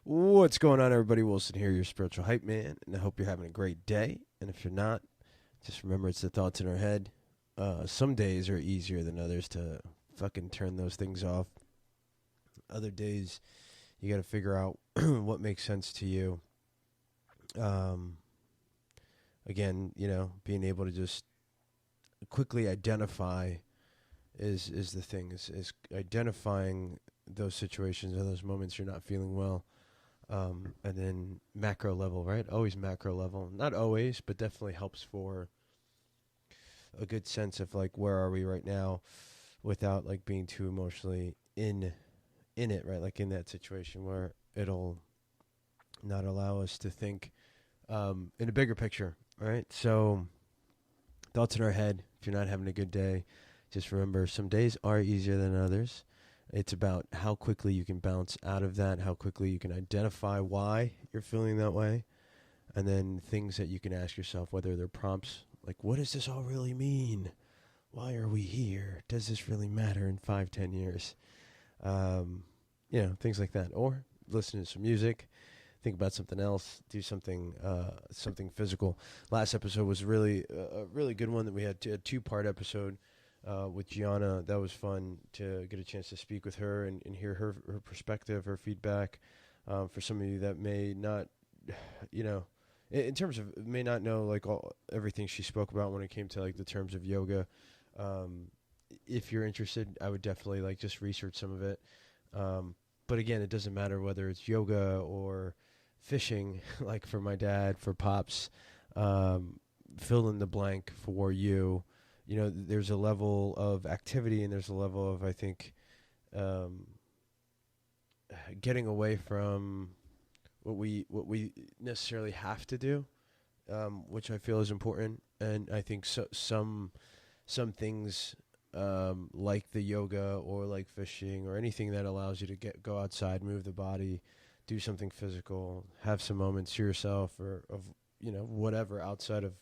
What's going on, everybody? Wilson here, your spiritual hype man, and I hope you're having a great day. And if you're not, just remember it's the thoughts in our head. Some days are easier than others to fucking turn those things off. Other days, you got to figure out what makes sense to you. Again, being able to just quickly identify is the thing. Is identifying those situations or those moments you're not feeling well. And then macro level, right? Always macro level. Not always, but definitely helps for a good sense of like where are we right now without like being too emotionally in it, right? Like in that situation where it'll not allow us to think in a bigger picture, right? So thoughts in our head, if you're not having a good day, just remember some days are easier than others. It's about how quickly you can bounce out of that, how quickly you can identify why you're feeling that way, and then things that you can ask yourself, whether they're prompts, like, what does this all really mean? Why are we here? Does this really matter in 5, 10 years? Things like that. Or listen to some music, think about something else, do something physical. Last episode was really a really good one that we had, a two-part episode with Gianna. That was fun to get a chance to speak with her and hear her perspective, her feedback. For some of you that may not, in terms of may not know like everything she spoke about when it came to like the terms of yoga. If you're interested, I would definitely like just research some of it. But again, it doesn't matter whether it's yoga or fishing, like for my dad, for Pops, fill in the blank for you. There's a level of activity and there's a level of, I think, getting away from what we necessarily have to do, which I feel is important. And I think some things like the yoga or like fishing or anything that allows you to go outside, move the body, do something physical, have some moments to yourself or of whatever outside of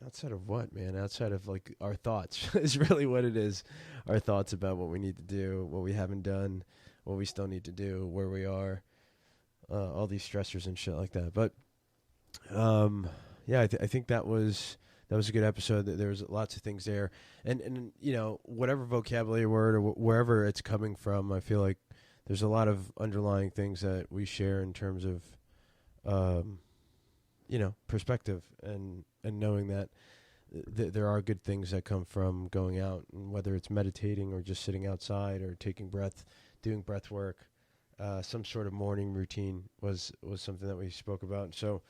outside of what, man? Outside of like our thoughts is really what it is. Our thoughts about what we need to do, what we haven't done, what we still need to do, where we are, all these stressors and shit like that. But I think that was a good episode. There was lots of things there, and whatever vocabulary word or wherever it's coming from, I feel like there's a lot of underlying things that we share in terms of perspective and knowing that there are good things that come from going out, and whether it's meditating or just sitting outside or doing breath work, some sort of morning routine was something that we spoke about. So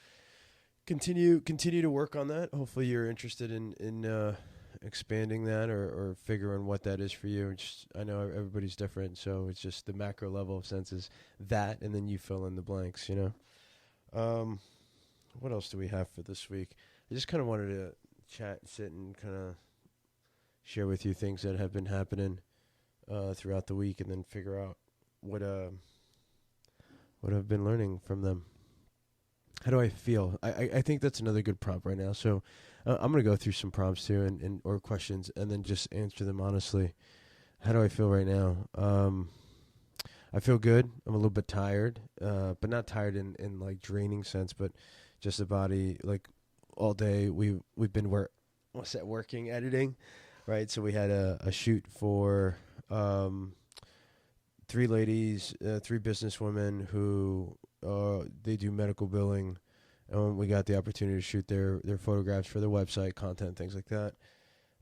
continue to work on that. Hopefully you're interested in expanding that or figuring what that is for you. I know everybody's different, so it's just the macro level of senses that, and then you fill in the blanks, What else do we have for this week? I just kind of wanted to sit and kind of share with you things that have been happening throughout the week, and then figure out what I've been learning from them. How do I feel? I think that's another good prompt right now. So I'm going to go through some prompts too and or questions, and then just answer them honestly. How do I feel right now? I feel good. I'm a little bit tired, but not tired in like draining sense, but just the body, like all day we've been working, editing, right? So we had a shoot for 3 ladies, 3 businesswomen who they do medical billing, and we got the opportunity to shoot their photographs for their website, content, things like that.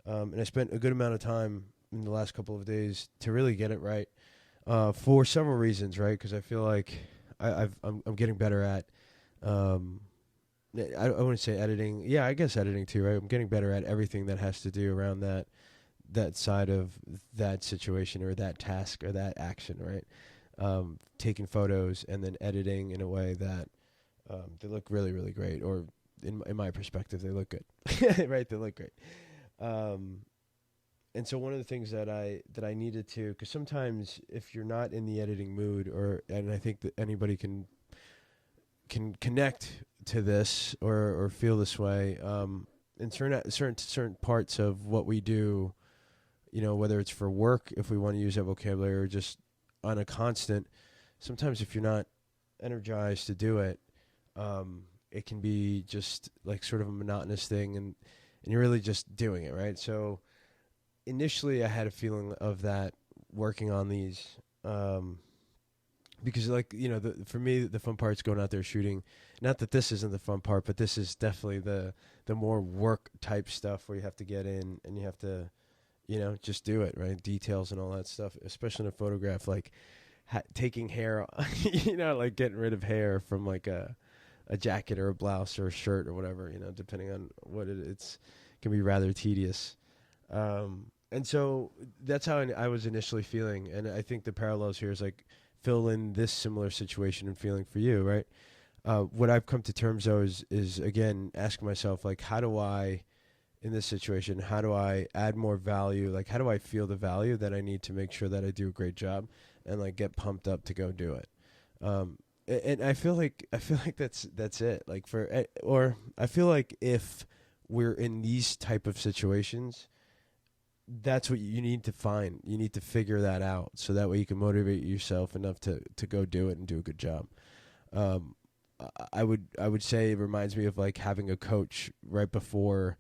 And I spent a good amount of time in the last couple of days to really get it right, for several reasons, right? Because I feel like I'm getting better at. I wouldn't say editing. Yeah, I guess editing too, right? I'm getting better at everything that has to do around that side of that situation or that task or that action, right? Taking photos and then editing in a way that they look really, really great, or in my perspective, they look good, right? They look great. And so one of the things that I needed to, because sometimes if you're not in the editing mood, and I think that anybody can connect to this or feel this way, in certain parts of what we do, whether it's for work, if we want to use that vocabulary, or just on a constant, sometimes if you're not energized to do it, it can be just like sort of a monotonous thing, and you're really just doing it, right? So initially I had a feeling of that working on these, because like, for me, the fun part's going out there shooting. Not that this isn't the fun part, but this is definitely the more work type stuff where you have to get in and you have to, just do it, right? Details and all that stuff, especially in a photograph, like taking hair, like getting rid of hair from like a jacket or a blouse or a shirt or whatever, depending on what it can be rather tedious. And so that's how I was initially feeling. And I think the parallels here is like fill in this similar situation and feeling for you, right? What I've come to terms though is again, asking myself, like, how do I, in this situation, how do I add more value? Like, how do I feel the value that I need to make sure that I do a great job and like get pumped up to go do it? And I feel like that's it. Like I feel like if we're in these type of situations, that's what you need to find. You need to figure that out so that way you can motivate yourself enough to go do it and do a good job. I would say it reminds me of like having a coach right before,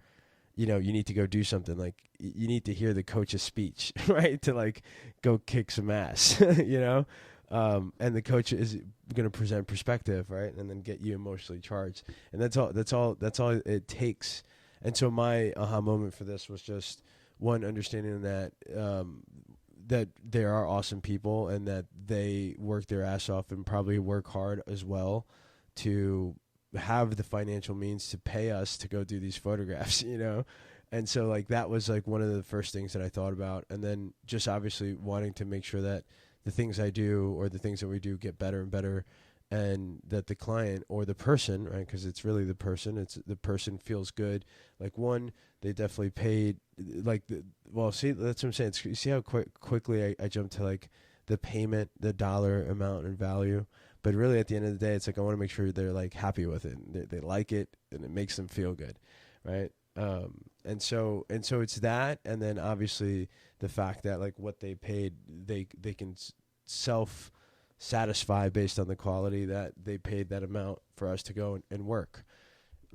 you need to go do something. Like you need to hear the coach's speech, right? To like go kick some ass, and the coach is going to present perspective, right? And then get you emotionally charged. And that's all it takes. And so my aha moment for this was just one, understanding that that there are awesome people and that they work their ass off and probably work hard as well to have the financial means to pay us to go do these photographs, And so like that was like one of the first things that I thought about. And then just obviously wanting to make sure that the things I do or the things that we do get better and better, and that the client or the person, right, because it's really the person feels good. Like one, they definitely paid, like, see, that's what I'm saying. You see how quickly I jumped to like the payment, the dollar amount and value. But really at the end of the day, it's like I want to make sure they're like happy with it. They like it and it makes them feel good, right? And so it's that, and then obviously the fact that like what they paid, they can self-satisfy based on the quality that they paid that amount for us to go and work.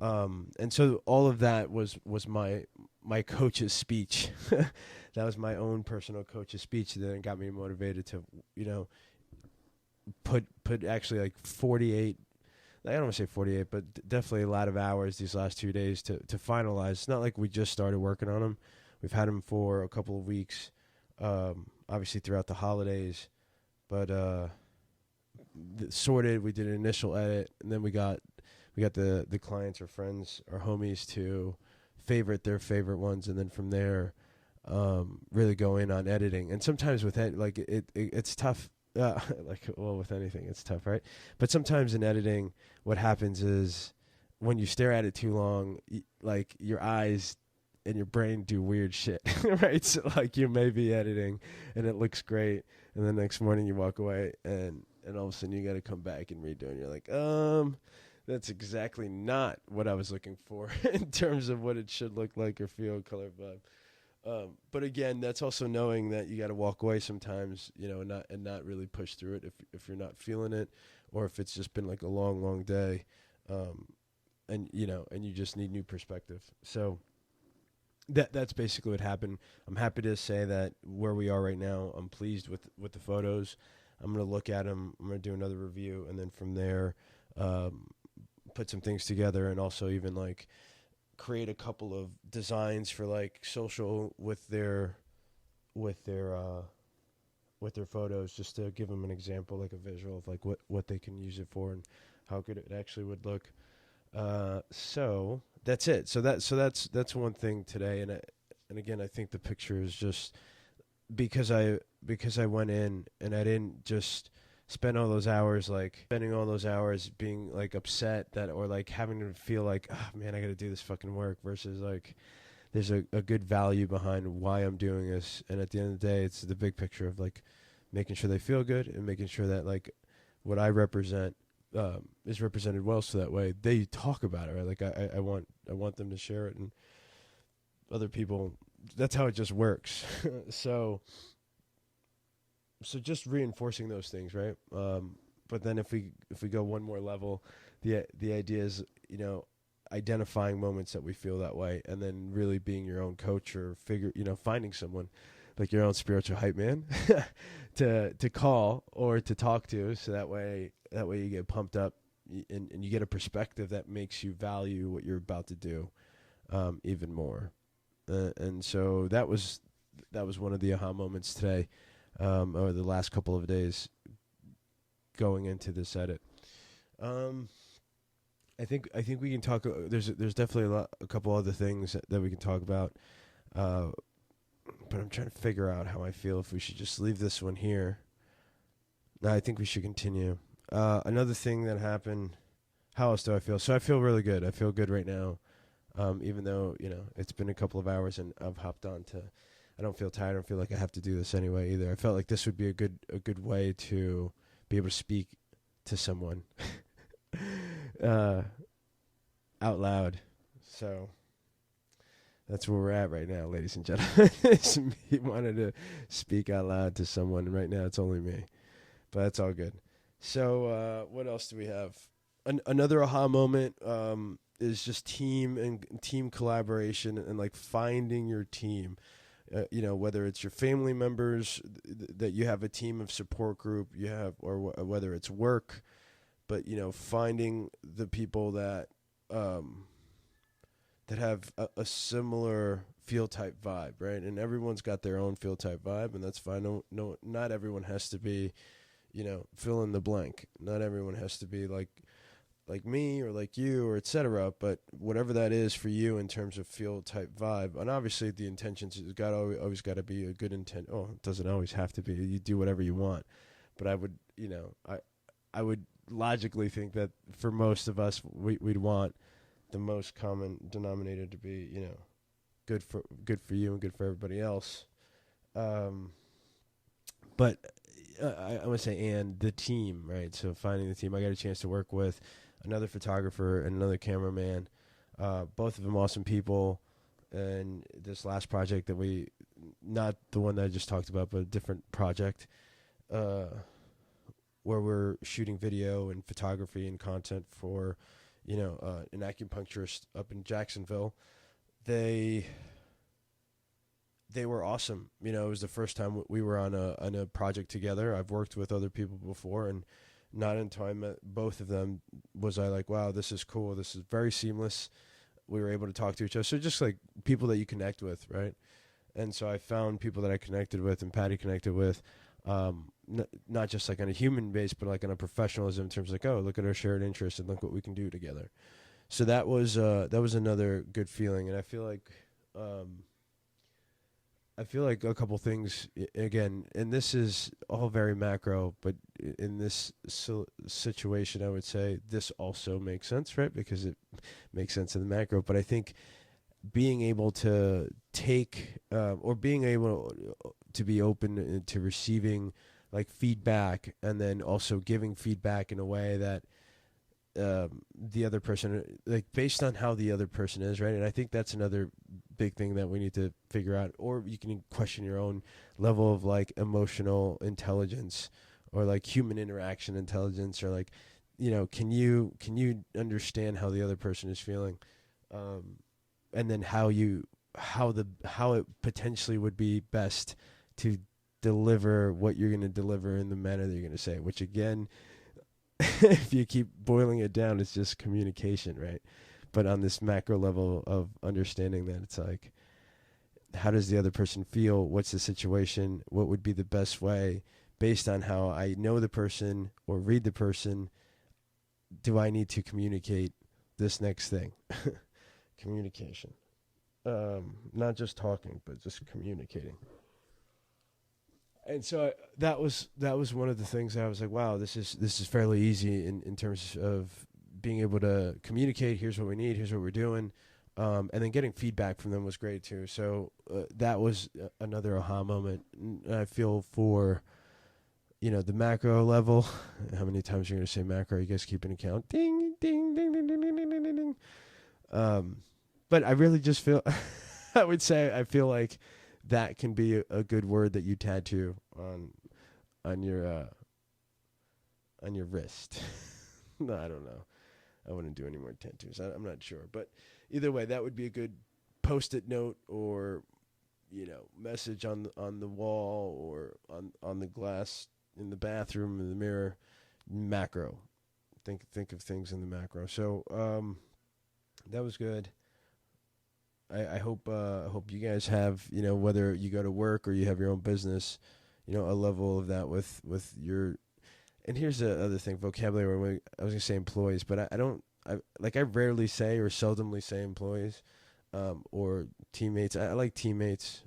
And so all of that was my coach's speech. That was my own personal coach's speech that got me motivated to, put actually like 48, I don't want to say 48, but definitely a lot of hours these last 2 days to finalize. It's not like we just started working on them. We've had them for a couple of weeks, obviously throughout the holidays, but sorted. We did an initial edit, and then we got the clients or friends or homies to favorite their favorite ones, and then from there, really go in on editing. And sometimes with it's tough. With anything, it's tough, right? But sometimes in editing, what happens is when you stare at it too long, like your eyes and your brain do weird shit, right? So like you may be editing and it looks great, and the next morning you walk away and all of a sudden you got to come back and redo, and you're like, that's exactly not what I was looking for in terms of what it should look like or feel, color, vibe. But again, that's also knowing that you got to walk away sometimes, and not really push through it if you're not feeling it, or if it's just been like a long day, and you just need new perspective. So that's basically what happened. I'm happy to say that where we are right now, I'm pleased with the photos. I'm gonna look at them. I'm gonna do another review, and then from there, put some things together, and also even like create a couple of designs for like social with their photos, just to give them an example, like a visual of like what they can use it for and how good it actually would look. So that's it. So that's one thing today. And again, I think the picture is just because I went in and I didn't just spending all those hours being like upset that, or like having to feel like, oh man, I got to do this fucking work, versus like there's a good value behind why I'm doing this. And at the end of the day, it's the big picture of like making sure they feel good and making sure that like what I represent is represented well, so that way they talk about it, right? Like I want them to share it, and other people, that's how it just works. So so just reinforcing those things, right? But then if we go one more level, the idea is, identifying moments that we feel that way, and then really being your own coach or finding someone like your own spiritual hype man to call or to talk to, so that way you get pumped up, and you get a perspective that makes you value what you're about to do even more. And so that was one of the aha moments today, or the last couple of days going into this edit. I think we can talk. There's definitely a couple other things that we can talk about, but I'm trying to figure out how I feel, if we should just leave this one here. No, I think we should continue. Another thing that happened. How else do I feel? So I feel really good. I feel good right now, even though it's been a couple of hours and I've hopped on to. I don't feel tired. I don't feel like I have to do this anyway either. I felt like this would be a good way to be able to speak to someone out loud. So that's where we're at right now, ladies and gentlemen. It's me wanted to speak out loud to someone, and right now it's only me. But that's all good. So what else do we have? Another aha moment is just team collaboration and like finding your team. Whether it's your family members that you have a team of support group you have, or whether it's work, but finding the people that have a similar feel type vibe, right? And everyone's got their own feel type vibe, and that's fine. No, not everyone has to be, fill in the blank. Not everyone has to be like me or like you or etc. But whatever that is for you in terms of feel type vibe, and obviously the intentions has always got to be a good intent. Oh, it doesn't always have to be. You do whatever you want, but I would, I would logically think that for most of us, we'd want the most common denominator to be, good for you and good for everybody else. But I want to say, and the team, right? So finding the team, I got a chance to work with another photographer and another cameraman, both of them awesome people. And this last project that not the one that I just talked about, but a different project, where we're shooting video and photography and content for, an acupuncturist up in Jacksonville. They were awesome. It was the first time we were on a project together. I've worked with other people before, and not until I met both of them was I like, wow, this is cool. This is very seamless. We were able to talk to each other. So just like people that you connect with, right? And so I found people that I connected with and Patty connected with, not just like on a human base, but like on a professionalism in terms of like, oh, look at our shared interests and look what we can do together. So that was another good feeling. And I feel like a couple things, again, and this is all very macro, but in this situation, I would say this also makes sense, right? Because it makes sense in the macro. But I think being able to take or being able to be open to receiving like feedback, and then also giving feedback in a way that the other person, like based on how the other person is, right? And I think that's another big thing that we need to figure out. Or you can question your own level of like emotional intelligence or like human interaction intelligence, or like, can you understand how the other person is feeling, and then how it potentially would be best to deliver what you're going to deliver in the manner that you're going to say it, which again, if you keep boiling it down, it's just communication, right? But on this macro level of understanding that it's like, how does the other person feel? What's the situation? What would be the best way based on how I know the person or read the person? Do I need to communicate this next thing? Communication. Not just talking, but just communicating. And so that was one of the things that I was like, wow, this is fairly easy in terms of being able to communicate. Here's what we need. Here's what we're doing. And then getting feedback from them was great too. So that was another aha moment. I feel for, the macro level. How many times you're going to say macro? You guys keeping account? Ding, ding, ding, ding, ding, ding, ding, ding, ding. But I really just feel, I feel like that can be a good word that you tattoo on your wrist. No, I don't know. I wouldn't do any more tattoos. I'm not sure, but either way, that would be a good post-it note or message on the wall or on the glass in the bathroom in the mirror. Macro. Think of things in the macro. So that was good. I hope you guys have, whether you go to work or you have your own business, a level of that with your. And here's the other thing, vocabulary. I was gonna say employees, but I rarely say or seldomly say employees, or teammates. I like teammates.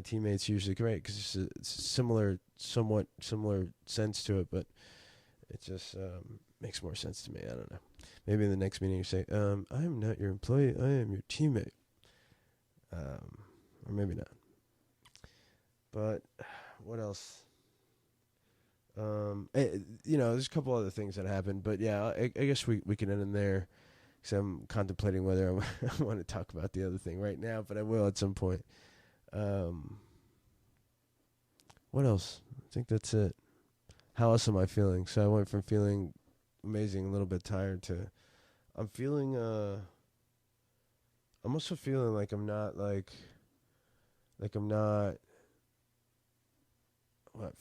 Teammates usually great because it's somewhat similar sense to it, but it just makes more sense to me. I don't know. Maybe in the next meeting you say, I am not your employee, I am your teammate. Or maybe not. But what else? There's a couple other things that happened, but yeah, I guess we can end in there because I'm contemplating whether I want to talk about the other thing right now, but I will at some point. What else? I think that's it. How else am I feeling? So I went from feeling amazing, a little bit tired, to I'm feeling I'm also feeling like I'm not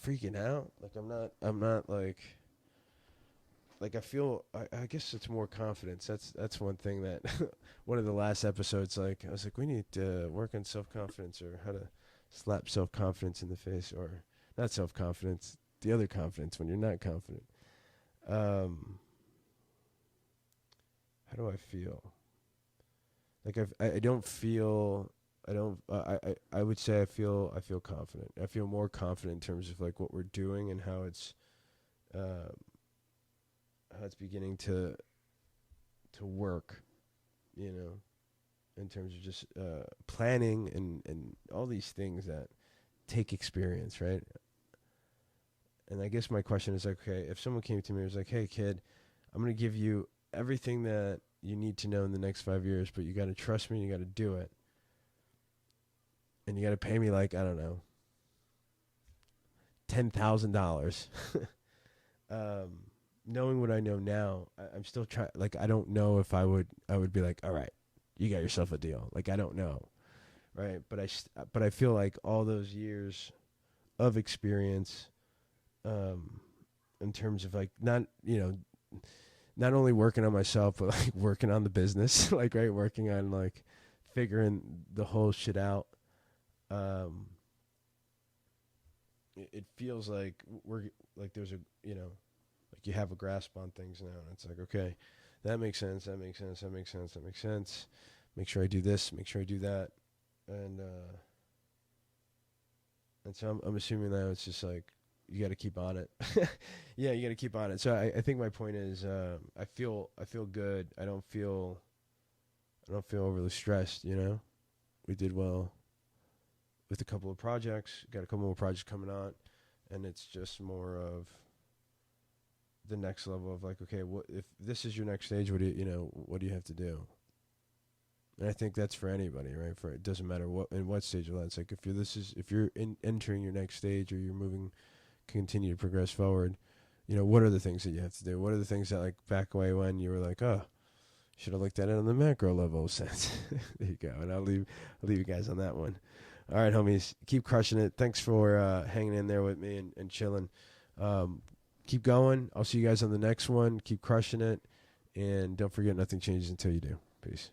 freaking out. I'm not I feel I guess it's more confidence. That's one thing that one of the last episodes, I was like, we need to work on self-confidence, or how to slap self-confidence in the face, or not self-confidence, the other confidence when you're not confident. How do I feel? I would say I feel confident. I feel more confident in terms of what we're doing and how it's beginning to work, in terms of just planning and all these things that take experience, right? And I guess my question is, okay, if someone came to me and was like, hey kid, I'm going to give you everything that you need to know in the next 5 years, but you got to trust me and you got to do it. And you got to pay me I don't know, $10,000. Knowing what I know now, I'm still trying. I don't know if I would be like, all right, you got yourself a deal. I don't know, right? But I feel like all those years of experience, in terms of not only working on myself, but working on the business, right, working on figuring the whole shit out. It feels like we're there's a you have a grasp on things now, and it's okay, that makes sense, that makes sense, that makes sense, that makes sense. Make sure I do this, make sure I do that, and so I'm assuming that it's just you got to keep on it. Yeah, you got to keep on it. So I think my point is, I feel good. I don't feel overly stressed. We did well with a couple of projects. Got a couple more projects coming on, and it's just more of the next level of okay, what if this is your next stage? What do you have to do? And I think that's for anybody, right? It doesn't matter what stage of that. It's if you're entering your next stage, or you're continue to progress forward, what are the things that you have to do? What are the things that back away when you were oh, should have looked at it on the macro level sense. There you go. And I'll leave you guys on that one. All right, homies, keep crushing it. Thanks for hanging in there with me and chilling. Keep going. I'll see you guys on the next one. Keep crushing it. And don't forget, nothing changes until you do. Peace.